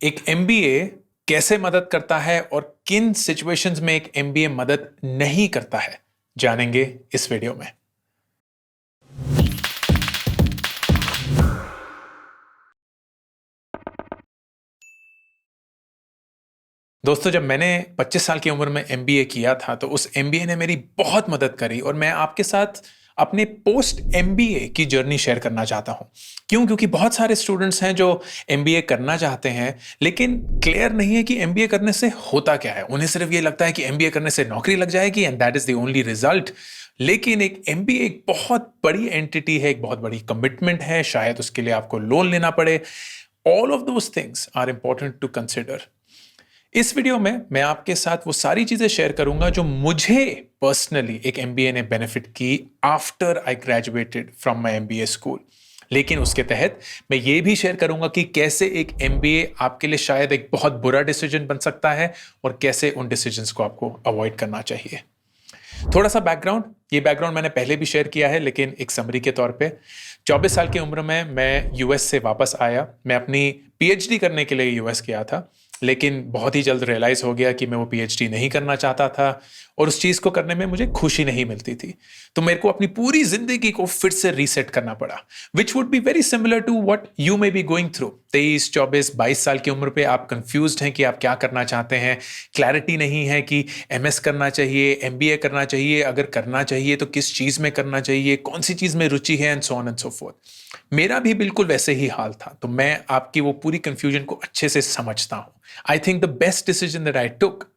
एक एमबीए कैसे मदद करता है और किन सिचुएशंस में एक एमबीए मदद नहीं करता है, जानेंगे इस वीडियो में। दोस्तों, जब मैंने 25 साल की उम्र में एमबीए किया था तो उस एमबीए ने मेरी बहुत मदद करी और मैं आपके साथ अपने पोस्ट एमबीए की जर्नी शेयर करना चाहता हूं। क्यों? क्योंकि बहुत सारे स्टूडेंट्स हैं जो एमबीए करना चाहते हैं लेकिन क्लियर नहीं है कि एमबीए करने से होता क्या है। उन्हें सिर्फ ये लगता है कि एमबीए करने से नौकरी लग जाएगी and that is the only result. लेकिन एक एमबीए एक बहुत बड़ी एंटिटी है, एक बहुत बड़ी कमिटमेंट है, शायद उसके लिए आपको लोन लेना पड़े। All of those things are important to consider. इस वीडियो में मैं आपके साथ वो सारी चीजें शेयर करूंगा जो मुझे पर्सनली एक एमबीए ने बेनिफिट की after I graduated from my MBA school. लेकिन उसके तहत मैं ये भी शेयर करूंगा कि कैसे एक एमबीए आपके लिए शायद एक बहुत बुरा डिसीजन बन सकता है और कैसे उन डिसीजंस को आपको अवॉइड करना चाहिए। थोड़ा सा बैकग्राउंड, ये बैकग्राउंड मैंने पहले भी शेयर किया है लेकिन एक समरी के तौर पे 24 साल की उम्र में मैं यूएस से वापस आया। मैं अपनी पीएचडी करने के लिए यूएस गया था लेकिन बहुत ही जल्द रियलाइज हो गया कि मैं वो पीएचडी नहीं करना चाहता था और उस चीज़ को करने में मुझे खुशी नहीं मिलती थी। तो मेरे को अपनी पूरी जिंदगी को फिर से रीसेट करना पड़ा, which would be very similar to what you may be going through. 23, 24, 22 साल की उम्र पे आप कंफ्यूज्ड हैं कि आप क्या करना चाहते हैं। क्लैरिटी नहीं है कि एमएस करना चाहिए, एमबीए करना चाहिए, अगर करना चाहिए तो किस चीज़ में करना चाहिए, कौन सी चीज़ में रुचि है, and so on and so fourth. मेरा भी बिल्कुल वैसे ही हाल था। तो मैं आपकी वो पूरी कंफ्यूजन को अच्छे से समझता हूं। I think the best decision that I took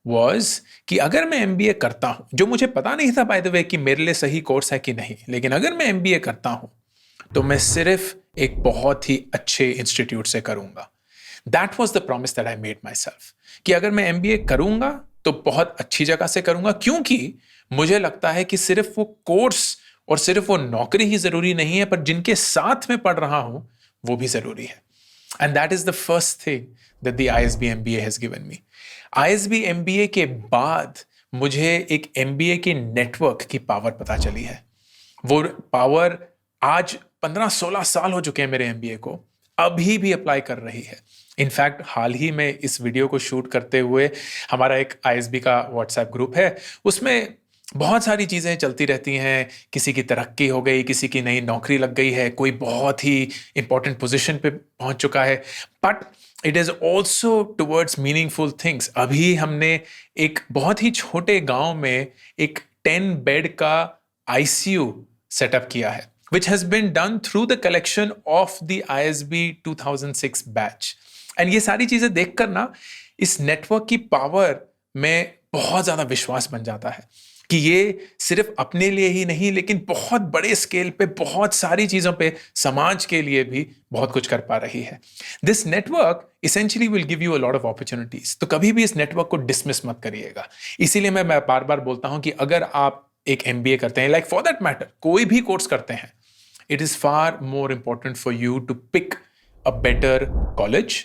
was कि अगर मैं एमबीए करता हूं, जो मुझे पता नहीं था बाय द वे कि मेरे लिए सही कोर्स है कि नहीं, लेकिन अगर मैं एमबीए करता हूं तो मैं सिर्फ एक बहुत ही अच्छे इंस्टीट्यूट से करूंगा। That was the promise that I made my self कि अगर मैं एमबीए करूंगा तो बहुत अच्छी जगह से करूंगा, क्योंकि मुझे लगता है कि सिर्फ वो कोर्स और सिर्फ वो नौकरी ही जरूरी नहीं है, पर जिनके साथ में पढ़ रहा हूं वो भी जरूरी है। And that is the first thing that the ISB MBA has given me. ISB MBA के बाद मुझे एक एमबीए के नेटवर्क की पावर पता चली है। वो पावर आज 15-16 साल हो चुके हैं मेरे एमबीए को, अभी भी अप्लाई कर रही है। इनफैक्ट हाल ही में इस वीडियो को शूट करते हुए हमारा एक आईएसबी का व्हाट्सएप ग्रुप है, उसमें बहुत सारी चीज़ें चलती रहती हैं। किसी की तरक्की हो गई, किसी की नई नौकरी लग गई है, कोई बहुत ही इंपॉर्टेंट पोजीशन पे पहुंच चुका है, but it is also towards meaningful things. अभी हमने एक बहुत ही छोटे गांव में एक 10 बेड का आईसीयू सेटअप किया है, which has been done through the collection of the ISB 2006 batch. And ये सारी चीजें देखकर ना इस नेटवर्क की पावर में बहुत ज्यादा विश्वास बन जाता है कि ये सिर्फ अपने लिए ही नहीं लेकिन बहुत बड़े स्केल पे बहुत सारी चीजों पे समाज के लिए भी बहुत कुछ कर पा रही है। This network essentially will give you a lot of opportunities. तो कभी भी इस नेटवर्क को डिसमिस मत करिएगा। इसीलिए मैं बार बार बोलता हूं कि अगर आप एक एमबीए करते हैं, लाइक फॉर दैट मैटर कोई भी कोर्स करते हैं, it is far more important for you to pick a better college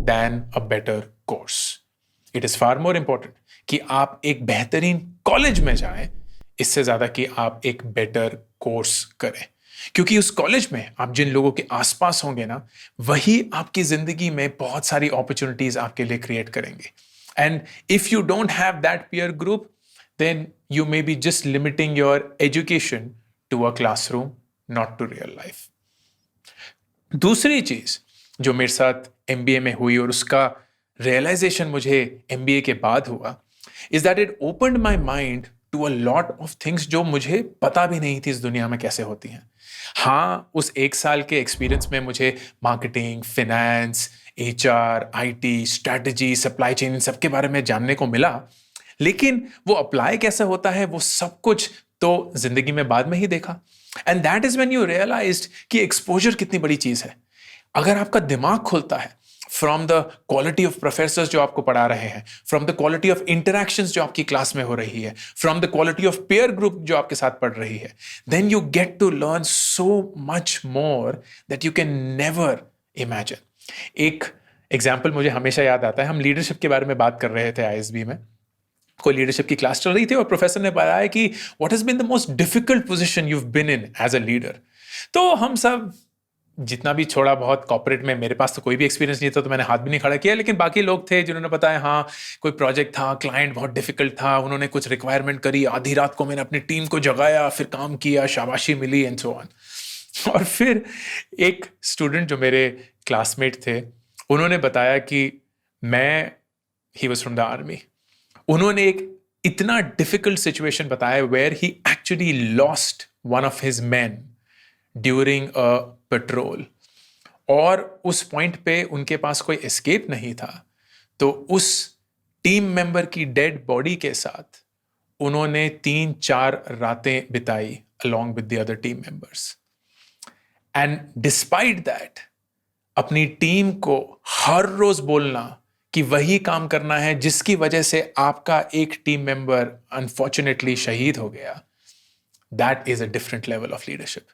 than a better course. It is far more important कि आप एक बेहतरीन कॉलेज में जाएं इससे ज्यादा कि आप एक बेटर कोर्स करें, क्योंकि उस कॉलेज में आप जिन लोगों के आसपास होंगे ना, वही आपकी जिंदगी में बहुत सारी अपॉर्चुनिटीज आपके लिए क्रिएट करेंगे। And if you don't have that peer group, then you may be just limiting your education to a classroom, not to real life. दूसरी चीज जो मेरे साथ एमबीए में हुई और उसका रियलाइजेशन मुझे एमबीए के बाद हुआ, is that it opened my mind to a lot of things जो मुझे पता भी नहीं थी इस दुनिया में कैसे होती हैं। हाँ, उस एक साल के एक्सपीरियंस में मुझे marketing, finance, HR, IT, strategy, supply chain, इन सब के बारे में जानने को मिला, लेकिन वो अप्लाई कैसे होता है वो सब कुछ तो जिंदगी में बाद में ही देखा। And that is when you realised कि एक्सपोजर कितनी बड़ी चीज है। अगर आपका दिमाग खुलता है from the quality of professors जो आपको पढ़ा रहे हैं, from the quality of interactions जो आपकी क्लास में हो रही है, from the quality of peer group जो आपके साथ पढ़ रही है, then you get to learn so much more that you can never imagine. एक एग्जाम्पल मुझे हमेशा याद आता है। हम लीडरशिप के बारे में बात कर रहे थे आईएसबी में, कोई लीडरशिप की क्लास चल रही थी और प्रोफेसर ने बताया कि what has been the most difficult position you have been in as a leader. तो हम सब जितना भी थोड़ा बहुत कॉर्पोरेट में, मेरे पास तो कोई भी एक्सपीरियंस नहीं था तो मैंने हाथ भी नहीं खड़ा किया, लेकिन बाकी लोग थे जिन्होंने बताया हाँ कोई प्रोजेक्ट था, क्लाइंट बहुत डिफिकल्ट था, उन्होंने कुछ रिक्वायरमेंट करी, आधी रात को मैंने अपनी टीम को जगाया, फिर काम किया, शाबाशी मिली एंड सो ऑन। और फिर एक स्टूडेंट जो मेरे क्लासमेट थे, उन्होंने बताया कि मैं, he was from the army, उन्होंने एक इतना डिफिकल्ट सिचुएशन बताया where he actually lost one of his man during a patrol, और उस पॉइंट पे उनके पास कोई एस्केप नहीं था, तो उस टीम मेंबर की डेड बॉडी के साथ उन्होंने 3-4 रातें बिताई along with the other team members. And despite that, अपनी टीम को हर रोज बोलना कि वही काम करना है जिसकी वजह से आपका एक टीम मेंबर अनफॉर्चुनेटली शहीद हो गया, that is a different level of leadership.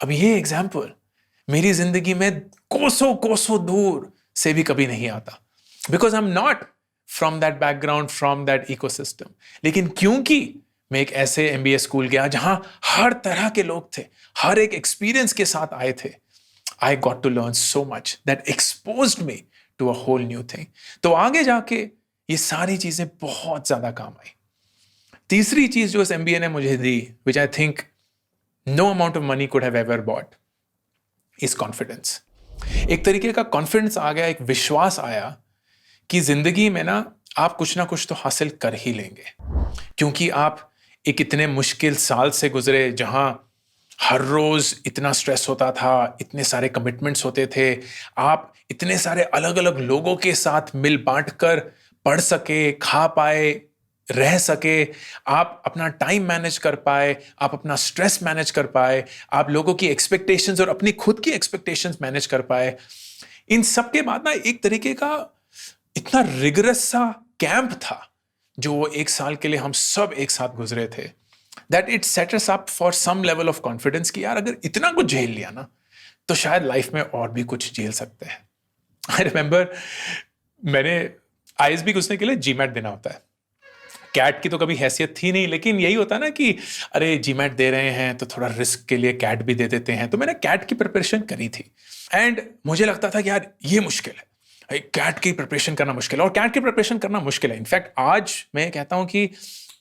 अब ये एग्जाम्पल मेरी जिंदगी में कोसों कोसों दूर से भी कभी नहीं आता, because I am not from that background, from that ecosystem. लेकिन क्योंकि मैं एक ऐसे एमबीए स्कूल गया जहां हर तरह के लोग थे, हर एक एक्सपीरियंस के साथ आए थे, I got to learn so much that exposed me to a whole new thing. तो आगे जाके ये सारी चीजें बहुत ज्यादा काम आई। तीसरी चीज जो इस एमबीए ने मुझे दी, which I think no amount of money could have ever bought, is confidence. एक तरीके का कॉन्फिडेंस आ गया, एक विश्वास आया कि जिंदगी में ना आप कुछ ना कुछ तो हासिल कर ही लेंगे, क्योंकि आप एक इतने मुश्किल साल से गुजरे जहां हर रोज इतना स्ट्रेस होता था, इतने सारे कमिटमेंट्स होते थे, आप इतने सारे अलग अलग लोगों के साथ मिल बांट कर पढ़ सके, खा पाए, रह सके, आप अपना टाइम मैनेज कर पाए, आप अपना स्ट्रेस मैनेज कर पाए, आप लोगों की एक्सपेक्टेशंस और अपनी खुद की एक्सपेक्टेशंस मैनेज कर पाए। इन सब के बाद ना एक तरीके का इतना रिगरस सा कैंप था जो वो 1 साल के लिए हम सब एक साथ गुजरे थे, that it set us up for some level of confidence कि यार अगर इतना कुछ झेल लिया ना तो शायद लाइफ में और भी कुछ झेल सकते हैं। आई रिमेंबर मैंने आईएसबी घुसने के लिए जीमैट देना होता है। कैट की तो कभी हैसियत थी नहीं, लेकिन यही होता ना कि अरे जीमैट दे रहे हैं तो थोड़ा रिस्क के लिए कैट भी दे देते हैं। तो मैंने कैट की प्रिपरेशन करी थी एंड मुझे लगता था कि यार ये मुश्किल है, कैट की प्रिपरेशन करना मुश्किल है, और कैट की प्रिपरेशन करना मुश्किल है। इनफैक्ट आज मैं कहता हूं कि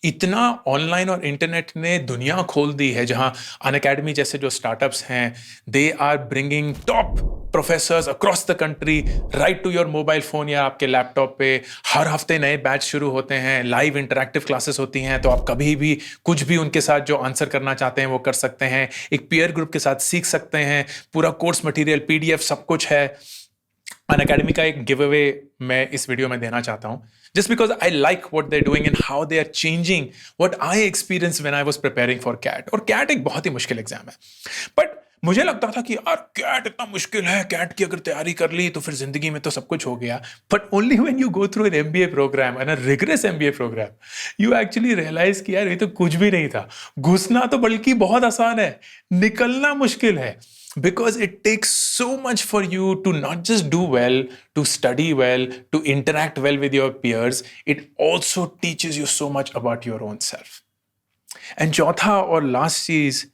इतना ऑनलाइन और इंटरनेट ने दुनिया खोल दी है, जहां अनअकैडमी जैसे जो स्टार्टअप्स हैं, they are bringing top professors across the country right to your mobile phone या आपके लैपटॉप पे। हर हफ्ते नए बैच शुरू होते हैं, लाइव इंटरैक्टिव क्लासेस होती हैं, तो आप कभी भी कुछ भी उनके साथ जो आंसर करना चाहते हैं वो कर सकते हैं, एक पीयर ग्रुप के साथ सीख सकते हैं, पूरा कोर्स मटेरियल, पीडीएफ सब कुछ है। अनअकैडमी का एक गिव अवे मैं इस वीडियो में देना चाहता हूं, just because I like what they're doing and how they are changing what I experienced when I was preparing for CAT. और CAT एक बहुत ही मुश्किल एग्जाम है, बट मुझे लगता था कि यार कैट इतना मुश्किल है, कैट की अगर तैयारी कर ली तो फिर जिंदगी में तो सब कुछ हो गया। But only when you go through an MBA programme and a rigorous MBA programme you actually realise कि यार ये तो कुछ भी नहीं था। घुसना तो बल्कि बहुत आसान है, निकलना मुश्किल है। Because it takes so much for you to not just do well, to study well, to interact well with your peers, it also teaches you so much about your own self. And चौथा और last चीज,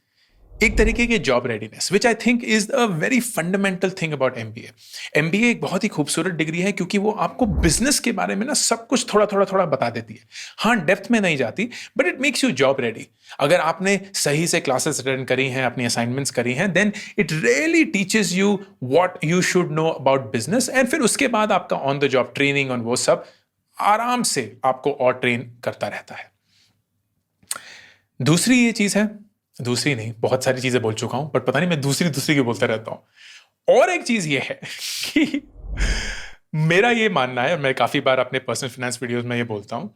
एक तरीके की job readiness, which I think is a very fundamental thing about MBA. MBA एक बहुत ही खूबसूरत degree है क्योंकि वो आपको बिजनेस के बारे में ना सब कुछ थोड़ा थोड़ा थोड़ा बता देती है। हाँ, डेप्थ में नहीं जाती, but it makes you job ready. अगर आपने सही से क्लासेस अटेंड करी हैं, अपनी असाइनमेंट्स करी हैं, then it really teaches you what you should know about business. एंड फिर उसके बाद आपका ऑन द जॉब ट्रेनिंग और वो सब आराम से आपको और ट्रेन करता रहता है। दूसरी ये चीज है, दूसरी नहीं, बहुत सारी चीजें बोल चुका हूं, बट पता नहीं मैं दूसरी क्यों बोलता रहता हूं। और एक चीज ये है कि मेरा ये मानना है, मैं काफी बार अपने पर्सनल फाइनेंस वीडियोस में ये बोलता हूं,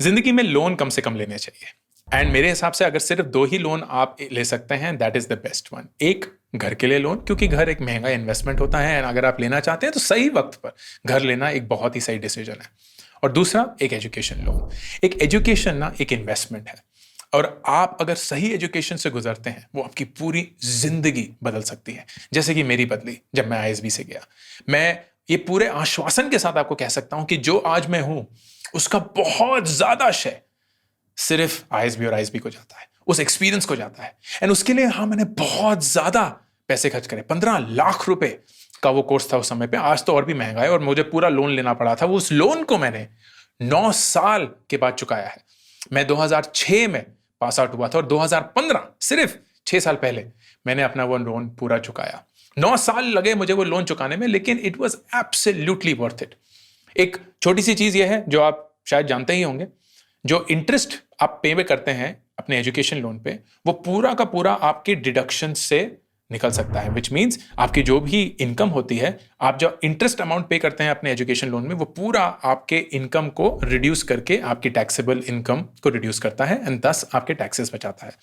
जिंदगी में लोन कम से कम लेने चाहिए। एंड मेरे हिसाब से अगर सिर्फ 2 ही लोन आप ले सकते हैं, that is the best one. एक घर के लिए लोन, क्योंकि घर एक महंगा इन्वेस्टमेंट होता है, एंड अगर आप लेना चाहते हैं तो सही वक्त पर घर लेना एक बहुत ही सही डिसीजन है। और दूसरा एक एजुकेशन लोन। एक एजुकेशन ना एक इन्वेस्टमेंट है, और आप अगर सही एजुकेशन से गुजरते हैं वो आपकी पूरी जिंदगी बदल सकती है, जैसे कि मेरी बदली जब मैं आईएसबी से गया। मैं ये पूरे आश्वासन के साथ आपको कह सकता हूं कि जो आज मैं हूं उसका बहुत ज्यादा श्रेय सिर्फ आईएसबी और आईएसबी को जाता है, उस एक्सपीरियंस को जाता है। एंड उसके लिए हाँ, मैंने बहुत ज्यादा पैसे खर्च करे। 15 लाख रुपए का वो कोर्स था उस समय पे, आज तो और भी महंगा है, और मुझे पूरा लोन लेना पड़ा था। वो उस लोन को मैंने 9 साल के बाद चुकाया है। मैं 2006 में पास आउट हुआ था और 2015 सिर्फ 6 साल पहले मैंने अपना वो लोन पूरा चुकाया। 9 साल लगे मुझे वो लोन चुकाने में, लेकिन it was absolutely worth it. एक छोटी सी चीज यह है जो आप शायद जानते ही होंगे, जो इंटरेस्ट आप पे करते हैं अपने एजुकेशन लोन पे, वो पूरा का पूरा आपके डिडक्शन से निकल सकता है। विच मीन्स आपकी जो भी इनकम होती है, आप जो इंटरेस्ट अमाउंट पे करते हैं अपने एजुकेशन लोन में, वो पूरा आपके इनकम को रिड्यूस करके आपकी टैक्सेबल इनकम को रिड्यूस करता है एंड दस आपके टैक्सेस बचाता है।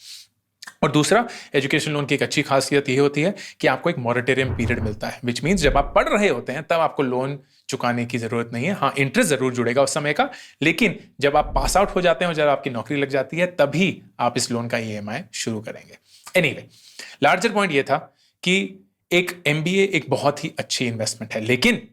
और दूसरा, एजुकेशन लोन की एक अच्छी खासियत ये होती है कि आपको एक मॉरेटोरियम पीरियड मिलता है। विच मीन्स जब आप पढ़ रहे होते हैं तब आपको लोन चुकाने की जरूरत नहीं है। हाँ, इंटरेस्ट जरूर जुड़ेगा उस समय का, लेकिन जब आप पास आउट हो जाते हैं और जब आपकी नौकरी लग जाती है, तभी आप इस लोन का ईएमआई शुरू करेंगे। एनीवे, लार्जर पॉइंट ये था कि एक एमबीए एक बहुत ही अच्छी इन्वेस्टमेंट है, लेकिन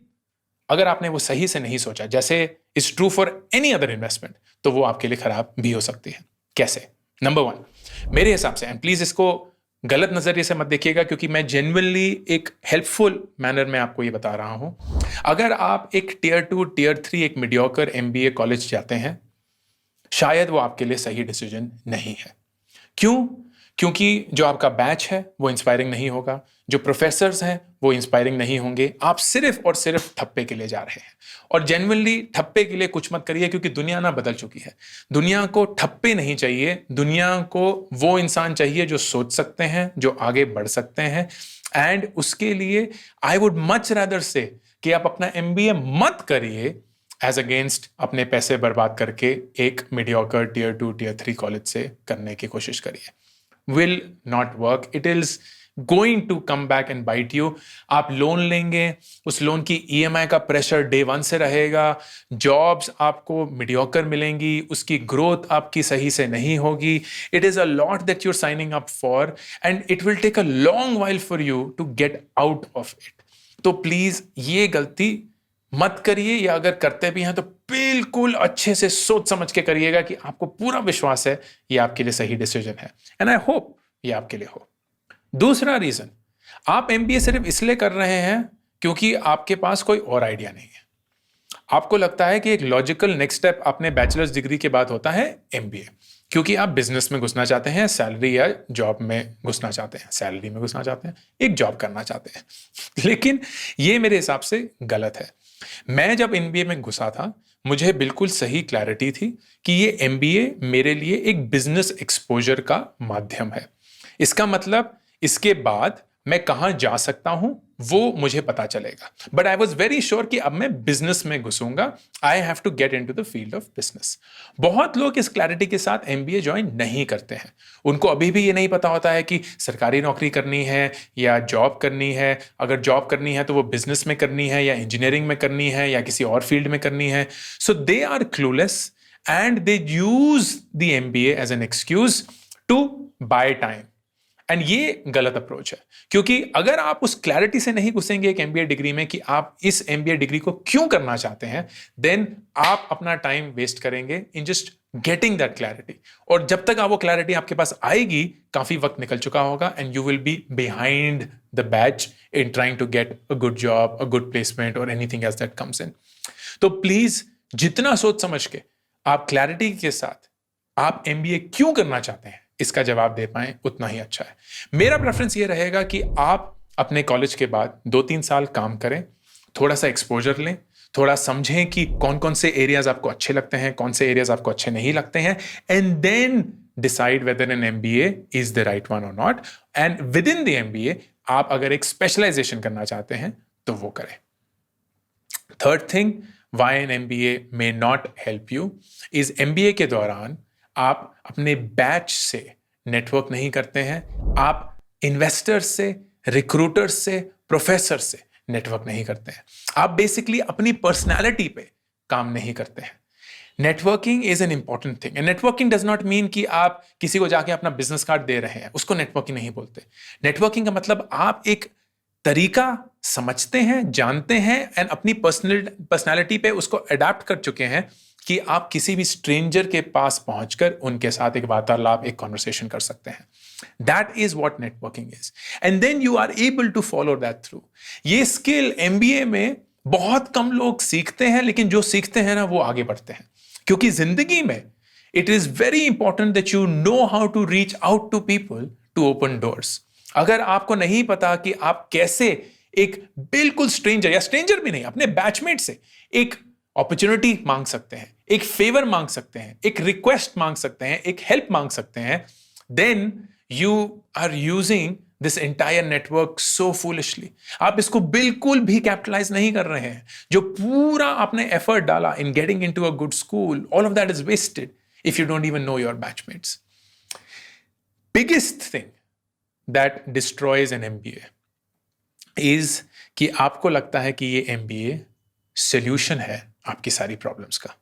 अगर आपने वो सही से नहीं सोचा, जैसे is true for any other investment, तो वो आपके लिए खराब भी हो सकती है। कैसे? नंबर 1, मेरे हिसाब से, एंड प्लीज इसको गलत नजरिए से मत देखिएगा, क्योंकि मैं जेन्युइनली एक हेल्पफुल मैनर में आपको ये बता रहा हूं। अगर आप एक टियर 2 टियर 3 एक मीडियोकर एमबीए कॉलेज जाते हैं, शायद वो आपके लिए सही डिसीजन नहीं है। क्यों? क्योंकि जो आपका बैच है वो इंस्पायरिंग नहीं होगा, जो प्रोफेसर्स हैं वो इंस्पायरिंग नहीं होंगे। आप सिर्फ और सिर्फ ठप्पे के लिए जा रहे हैं, और जेन्युइनली ठप्पे के लिए कुछ मत करिए, क्योंकि दुनिया ना बदल चुकी है। दुनिया को ठप्पे नहीं चाहिए, दुनिया को वो इंसान चाहिए जो सोच सकते हैं, जो आगे बढ़ सकते हैं। एंड उसके लिए आई वुड मच रादर से कि आप अपना एमबीए मत करिए एज अगेंस्ट अपने पैसे बर्बाद करके एक मीडियोकर टियर 2 टियर 3 कॉलेज से करने की कोशिश करिए। will not work. It is going to come back and bite you. आप लोन लेंगे, उस लोन की ईएमआई का प्रेशर डे 1 से रहेगा, जॉब्स आपको मीडियोकर मिलेंगी, उसकी ग्रोथ आपकी सही से नहीं होगी। It is a lot that you're signing up for and it will take a long while for you to get out of it. तो प्लीज ये गलती मत करिए, या अगर करते भी हैं तो बिल्कुल अच्छे से सोच समझ के करिएगा कि आपको पूरा विश्वास है ये आपके लिए सही डिसीजन है। एंड आई होप ये आपके लिए हो। दूसरा रीजन, आप एमबीए सिर्फ इसलिए कर रहे हैं क्योंकि आपके पास कोई और आइडिया नहीं है। आपको लगता है कि एक लॉजिकल नेक्स्ट स्टेप अपने बैचलर्स डिग्री के बाद होता है एमबीए, क्योंकि आप बिजनेस में घुसना चाहते हैं, सैलरी या जॉब में घुसना चाहते हैं, सैलरी में घुसना चाहते हैं, एक जॉब करना चाहते हैं। लेकिन ये मेरे हिसाब से गलत है। मैं जब एमबीए में घुसा था, मुझे बिल्कुल सही क्लैरिटी थी कि ये एमबीए मेरे लिए एक बिजनेस एक्सपोजर का माध्यम है। इसका मतलब इसके बाद मैं कहां जा सकता हूं वो मुझे पता चलेगा। But I was very sure कि अब मैं बिजनेस में घुसूंगा, I have to get into the field of business. बहुत लोग इस क्लैरिटी के साथ एमबीए ज्वाइन नहीं करते हैं। उनको अभी भी ये नहीं पता होता है कि सरकारी नौकरी करनी है या जॉब करनी है। अगर जॉब करनी है तो वो बिजनेस में करनी है या इंजीनियरिंग में करनी है या किसी और फील्ड में करनी है। So they are clueless and they use the MBA as an excuse to buy time. And ये गलत अप्रोच है, क्योंकि अगर आप उस क्लैरिटी से नहीं घुसेंगे एक एमबीए डिग्री में कि आप इस एमबीए डिग्री को क्यों करना चाहते हैं, देन आप अपना टाइम वेस्ट करेंगे in just getting that clarity. और जब तक आप वो क्लैरिटी आपके पास आएगी, काफी वक्त निकल चुका होगा and you will be behind the batch in trying to get a good job, a good placement और anything else that comes in. तो प्लीज जितना सोच समझ के आप क्लैरिटी के साथ आप एमबीए क्यों करना चाहते हैं इसका जवाब दे पाए, उतना ही अच्छा है। मेरा प्रेफरेंस ये रहेगा कि आप अपने कॉलेज के बाद 2-3 साल काम करें, थोड़ा सा एक्सपोजर लें, थोड़ा समझें कि कौन कौन से एरियाज आपको अच्छे लगते हैं, कौन से एरियाज आपको अच्छे नहीं लगते हैं, and then decide whether an MBA is the right one or not. And within the MBA आप अगर एक स्पेशलाइजेशन करना चाहते हैं तो वो करें। Third thing, why an MBA may not help you is MBA के दौरान आप अपने बैच से नेटवर्क नहीं करते हैं, आप इन्वेस्टर्स से, रिक्रूटर्स से, प्रोफेसर से नेटवर्क नहीं करते हैं। आप बेसिकली अपनी पर्सनालिटी पे काम नहीं करते हैं। Networking is an important thing and networking does not mean कि आप किसी को जाके अपना बिजनेस कार्ड दे रहे हैं, उसको नेटवर्किंग नहीं बोलते। नेटवर्किंग का मतलब आप एक तरीका समझते हैं, जानते हैं एंड अपनी पर्सनालिटी पे उसको अडैप्ट कर चुके हैं कि आप किसी भी स्ट्रेंजर के पास पहुंचकर उनके साथ एक वार्तालाप, एक कॉन्वर्सेशन कर सकते हैं। That is what networking is. And then you are able to follow that through. ये स्किल MBA में बहुत कम लोग सीखते हैं, लेकिन जो सीखते हैं ना वो आगे बढ़ते हैं, क्योंकि जिंदगी में it is very important that you know how to reach out to people to open doors. अगर आपको नहीं पता कि आप कैसे एक बिल्कुल स्ट्रेंजर या स्ट्रेंजर भी नहीं, अपने बैचमेट से एक अपॉर्चुनिटी मांग सकते हैं, एक फेवर मांग सकते हैं, एक रिक्वेस्ट मांग सकते हैं, एक हेल्प मांग सकते हैं, then you are using this entire network so foolishly. आप इसको बिल्कुल भी कैपिटलाइज नहीं कर रहे हैं. जो पूरा आपने एफर्ट डाला in getting into a good school, all of that is wasted if you don't even know your batchmates. Biggest thing that destroys an MBA is कि आपको लगता है कि ये MBA solution है आपकी सारी प्रॉब्लम्स का.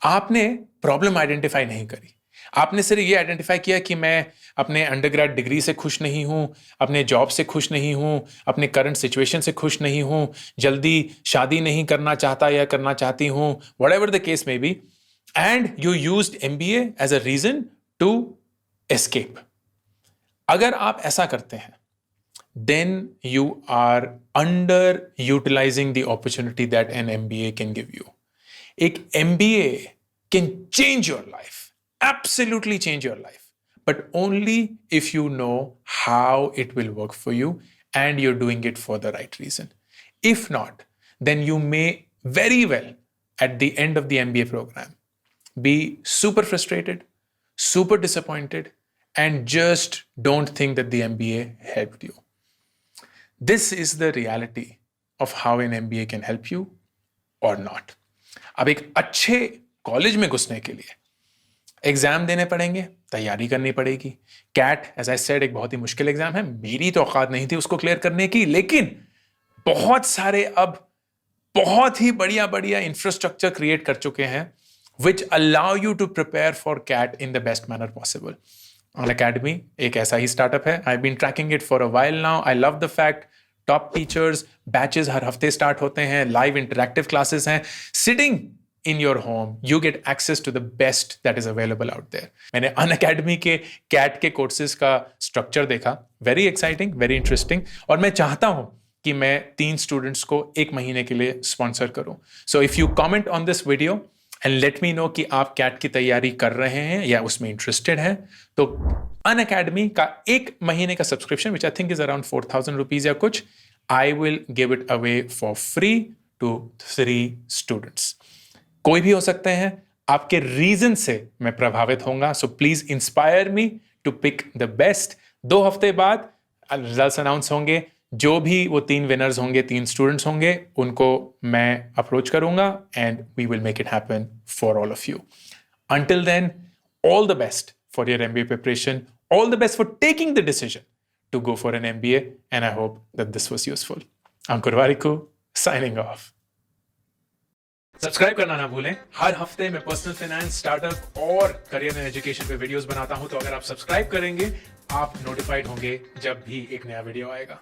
आपने प्रॉब्लम आइडेंटिफाई नहीं करी. आपने सिर्फ ये आइडेंटिफाई किया कि मैं अपने अंडरग्रेड डिग्री से खुश नहीं हूं, अपने जॉब से खुश नहीं हूं, अपने करंट सिचुएशन से खुश नहीं हूं, जल्दी शादी नहीं करना चाहता या करना चाहती हूं, whatever the case may be, and you used MBA as a reason to escape. अगर आप ऐसा करते हैं, then you are underutilizing the opportunity that an MBA can give you. एक MBA can change your life. Absolutely change your life, but only if you know how it will work for you and you're doing it for the right reason. If not, then you may very well at the end of the MBA program be super frustrated, super disappointed, and just don't think that the MBA helped you. This is the reality of how an MBA can help you or not. अब एक अच्छे college में घुसने के लिए exam देने पड़ेंगे, तैयारी करनी पड़ेगी. कैट एज आई सेड एक बहुत ही मुश्किल एग्जाम है. मेरी तो औकात नहीं थी उसको क्लियर करने की, लेकिन बहुत सारे अब बहुत ही बढ़िया बढ़िया इंफ्रास्ट्रक्चर क्रिएट कर चुके हैं which allow you to prepare for CAT in the best manner possible. Unacademy एक ऐसा ही स्टार्टअप है. I been tracking it for a while now. I love the fact top teachers batches हर हफ्ते start होते हैं, लाइव इंटरैक्टिव क्लासेस हैं. Sitting in your home, you get access to the best that is available out there. मैंने Unacademy के CAT के courses का structure देखा. Very exciting, very interesting. और मैं चाहता हूं कि मैं 3 स्टूडेंट्स को 1 महीने के लिए स्पॉन्सर करूं. So if you comment on this video and let me know कि आप CAT की तैयारी कर रहे हैं या उसमें इंटरेस्टेड हैं, तो Unacademy का 1 महीने का subscription which I think is around 4,000 rupees या कुछ, I will give it away for free to 3 students. कोई भी हो सकते हैं, आपके रीजन से मैं प्रभावित होऊंगा. So please inspire me to pick the best. 2 हफ्ते बाद रिजल्ट्स अनाउंस होंगे. जो भी वो 3 विनर्स होंगे, 3 स्टूडेंट्स होंगे, उनको मैं अप्रोच करूंगा and we will make it happen for all of you. Until then, all the best for your MBA preparation. All the best for taking the decision to go for an MBA, and I hope that this was useful. Ankur Warikoo signing off. Subscribe करना ना भूलें. हर हफ्ते मैं personal finance, startup और career and education पे videos बनाता हूं, तो अगर आप सब्सक्राइब करेंगे, आप नोटिफाइड होंगे जब भी एक नया वीडियो आएगा.